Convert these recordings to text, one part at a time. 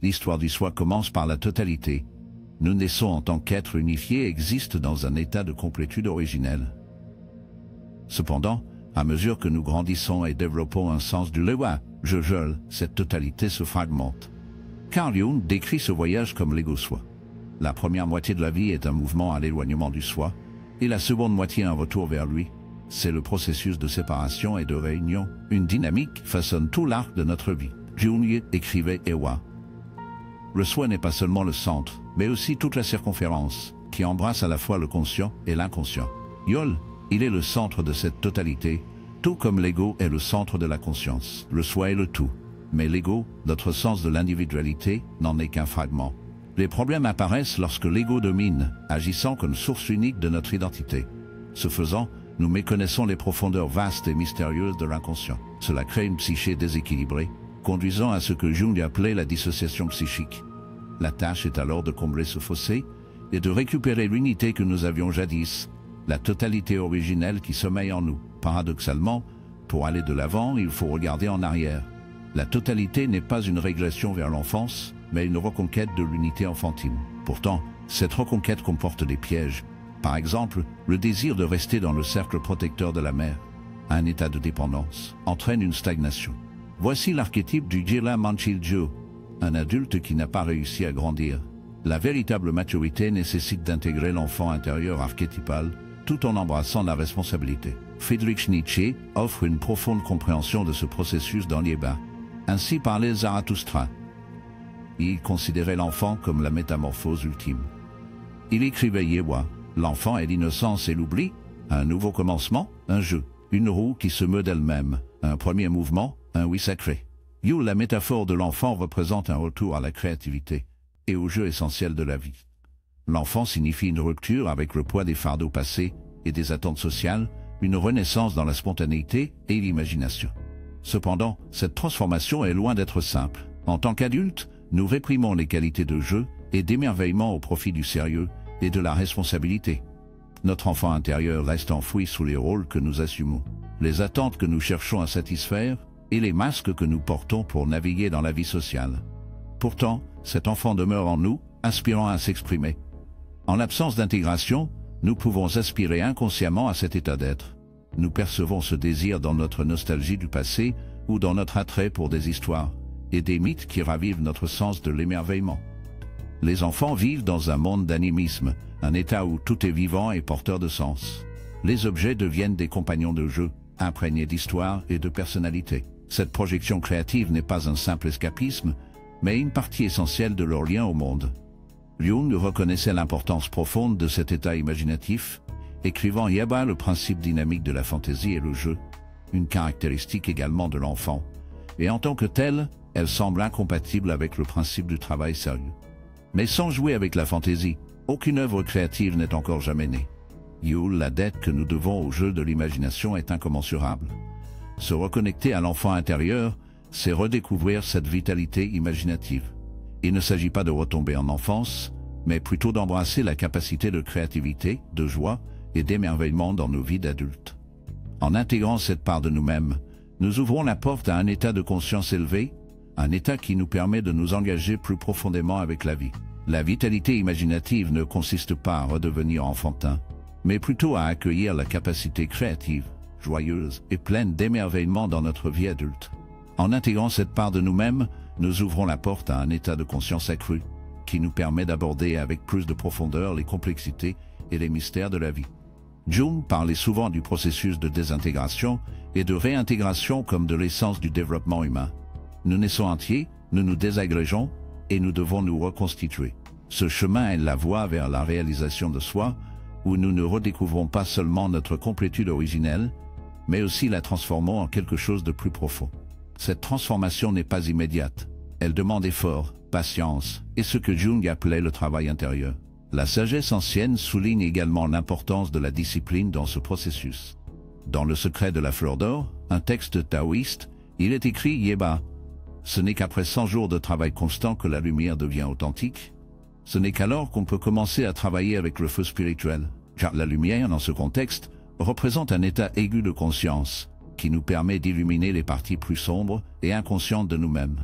L'histoire du soi commence par la totalité. Nous naissons en tant qu'êtres unifiés et existent dans un état de complétude originelle. Cependant, à mesure que nous grandissons et développons un sens du lewa, cette totalité se fragmente. Carl Jung décrit ce voyage comme l'ego-soi. La première moitié de la vie est un mouvement à l'éloignement du soi, et la seconde moitié un retour vers lui. C'est le processus de séparation et de réunion. Une dynamique façonne tout l'arc de notre vie. Jung écrivait Ewa. Le soi n'est pas seulement le centre, mais aussi toute la circonférence, qui embrasse à la fois le conscient et l'inconscient. Yol, il est le centre de cette totalité, tout comme l'ego est le centre de la conscience. Le soi est le tout, mais l'ego, notre sens de l'individualité, n'en est qu'un fragment. Les problèmes apparaissent lorsque l'ego domine, agissant comme source unique de notre identité. Ce faisant, nous méconnaissons les profondeurs vastes et mystérieuses de l'inconscient. Cela crée une psyché déséquilibrée, conduisant à ce que Jung appelait la dissociation psychique. La tâche est alors de combler ce fossé et de récupérer l'unité que nous avions jadis, la totalité originelle qui sommeille en nous. Paradoxalement, pour aller de l'avant, il faut regarder en arrière. La totalité n'est pas une régression vers l'enfance, mais une reconquête de l'unité enfantine. Pourtant, cette reconquête comporte des pièges. Par exemple, le désir de rester dans le cercle protecteur de la mère, un état de dépendance, entraîne une stagnation. Voici l'archétype du Jila Manchiljo, un adulte qui n'a pas réussi à grandir. La véritable maturité nécessite d'intégrer l'enfant intérieur archétypal, tout en embrassant la responsabilité. Friedrich Nietzsche offre une profonde compréhension de ce processus dans Lieba. Ainsi parlait Zarathustra. Il considérait l'enfant comme la métamorphose ultime. Il écrivait Yewa, l'enfant est l'innocence et l'oubli, un nouveau commencement, un jeu, une roue qui se meut d'elle-même, un premier mouvement, un oui sacré. La métaphore de l'enfant représente un retour à la créativité et au jeu essentiel de la vie. L'enfant signifie une rupture avec le poids des fardeaux passés et des attentes sociales, une renaissance dans la spontanéité et l'imagination. Cependant, cette transformation est loin d'être simple. En tant qu'adultes, nous réprimons les qualités de jeu et d'émerveillement au profit du sérieux et de la responsabilité. Notre enfant intérieur reste enfoui sous les rôles que nous assumons, les attentes que nous cherchons à satisfaire et les masques que nous portons pour naviguer dans la vie sociale. Pourtant, cet enfant demeure en nous, aspirant à s'exprimer. En l'absence d'intégration, nous pouvons aspirer inconsciemment à cet état d'être. Nous percevons ce désir dans notre nostalgie du passé ou dans notre attrait pour des histoires et des mythes qui ravivent notre sens de l'émerveillement. Les enfants vivent dans un monde d'animisme, un état où tout est vivant et porteur de sens. Les objets deviennent des compagnons de jeu, imprégnés d'histoire et de personnalité. Cette projection créative n'est pas un simple escapisme, mais une partie essentielle de leur lien au monde. Jung reconnaissait l'importance profonde de cet état imaginatif, écrivant Yeba le principe dynamique de la fantaisie et le jeu, une caractéristique également de l'enfant, et en tant que telle, elle semble incompatible avec le principe du travail sérieux. Mais sans jouer avec la fantaisie, aucune œuvre créative n'est encore jamais née. La dette que nous devons au jeu de l'imagination est incommensurable. Se reconnecter à l'enfant intérieur, c'est redécouvrir cette vitalité imaginative. Il ne s'agit pas de retomber en enfance, mais plutôt d'embrasser la capacité de créativité, de joie et d'émerveillement dans nos vies d'adultes. En intégrant cette part de nous-mêmes, nous ouvrons la porte à un état de conscience élevé, un état qui nous permet de nous engager plus profondément avec la vie. La vitalité imaginative ne consiste pas à redevenir enfantin, mais plutôt à accueillir la capacité créative, joyeuse et pleine d'émerveillement dans notre vie adulte. En intégrant cette part de nous-mêmes, nous ouvrons la porte à un état de conscience accru, qui nous permet d'aborder avec plus de profondeur les complexités et les mystères de la vie. Jung parlait souvent du processus de désintégration et de réintégration comme de l'essence du développement humain. Nous naissons entiers, nous nous désagrégeons et nous devons nous reconstituer. Ce chemin est la voie vers la réalisation de soi, où nous ne redécouvrons pas seulement notre complétude originelle, mais aussi la transformons en quelque chose de plus profond. Cette transformation n'est pas immédiate. Elle demande effort, patience, et ce que Jung appelait le travail intérieur. La sagesse ancienne souligne également l'importance de la discipline dans ce processus. Dans Le secret de la fleur d'or, un texte taoïste, il est écrit Yeba. Ce n'est qu'après 100 jours de travail constant que la lumière devient authentique. Ce n'est qu'alors qu'on peut commencer à travailler avec le feu spirituel. Car la lumière, dans ce contexte, représente un état aigu de conscience, qui nous permet d'illuminer les parties plus sombres et inconscientes de nous-mêmes.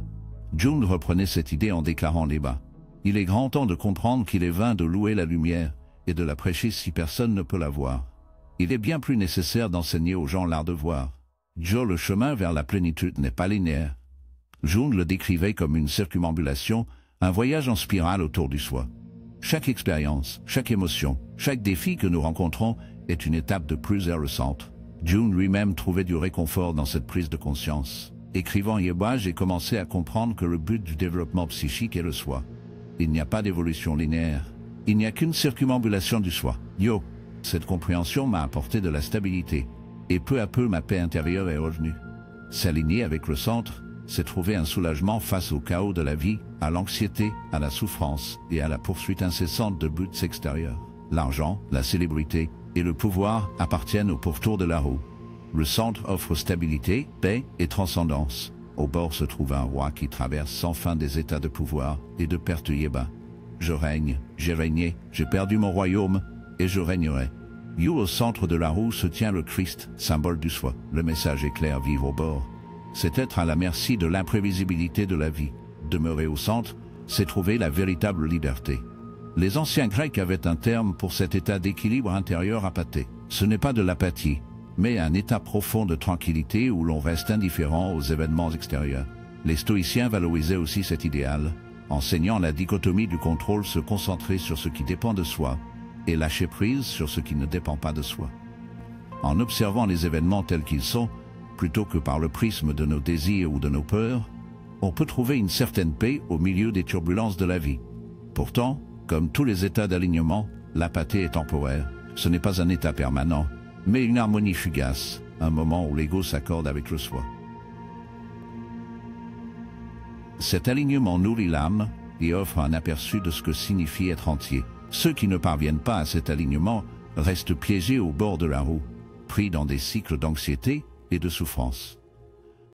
Jung reprenait cette idée en déclarant les bas. Il est grand temps de comprendre qu'il est vain de louer la lumière et de la prêcher si personne ne peut la voir. Il est bien plus nécessaire d'enseigner aux gens l'art de voir. Joe, le chemin vers la plénitude n'est pas linéaire. Jung le décrivait comme une circumambulation, un voyage en spirale autour du soi. Chaque expérience, chaque émotion, chaque défi que nous rencontrons est une étape de plus vers le centre. Jung lui-même trouvait du réconfort dans cette prise de conscience. Écrivant Yeba, j'ai commencé à comprendre que le but du développement psychique est le soi. Il n'y a pas d'évolution linéaire. Il n'y a qu'une circumambulation du soi. Yo, cette compréhension m'a apporté de la stabilité. Et peu à peu ma paix intérieure est revenue. S'aligner avec le centre, c'est trouver un soulagement face au chaos de la vie, à l'anxiété, à la souffrance et à la poursuite incessante de buts extérieurs. L'argent, la célébrité et le pouvoir appartiennent au pourtour de la roue. Le centre offre stabilité, paix et transcendance. Au bord se trouve un roi qui traverse sans fin des états de pouvoir et de perte Yeba. Je règne, j'ai régné, j'ai perdu mon royaume et je régnerai. You, au centre de la roue se tient le Christ, symbole du soi. Le message est clair, vivre au bord. C'est être à la merci de l'imprévisibilité de la vie. Demeurer au centre, c'est trouver la véritable liberté. Les anciens Grecs avaient un terme pour cet état d'équilibre intérieur apathé. Ce n'est pas de l'apathie, mais un état profond de tranquillité où l'on reste indifférent aux événements extérieurs. Les stoïciens valorisaient aussi cet idéal, enseignant la dichotomie du contrôle, se concentrer sur ce qui dépend de soi et lâcher prise sur ce qui ne dépend pas de soi. En observant les événements tels qu'ils sont, plutôt que par le prisme de nos désirs ou de nos peurs, on peut trouver une certaine paix au milieu des turbulences de la vie. Pourtant, comme tous les états d'alignement, l'apathie est temporaire. Ce n'est pas un état permanent, mais une harmonie fugace, un moment où l'ego s'accorde avec le soi. Cet alignement nourrit l'âme et offre un aperçu de ce que signifie être entier. Ceux qui ne parviennent pas à cet alignement restent piégés au bord de la roue, pris dans des cycles d'anxiété et de souffrance.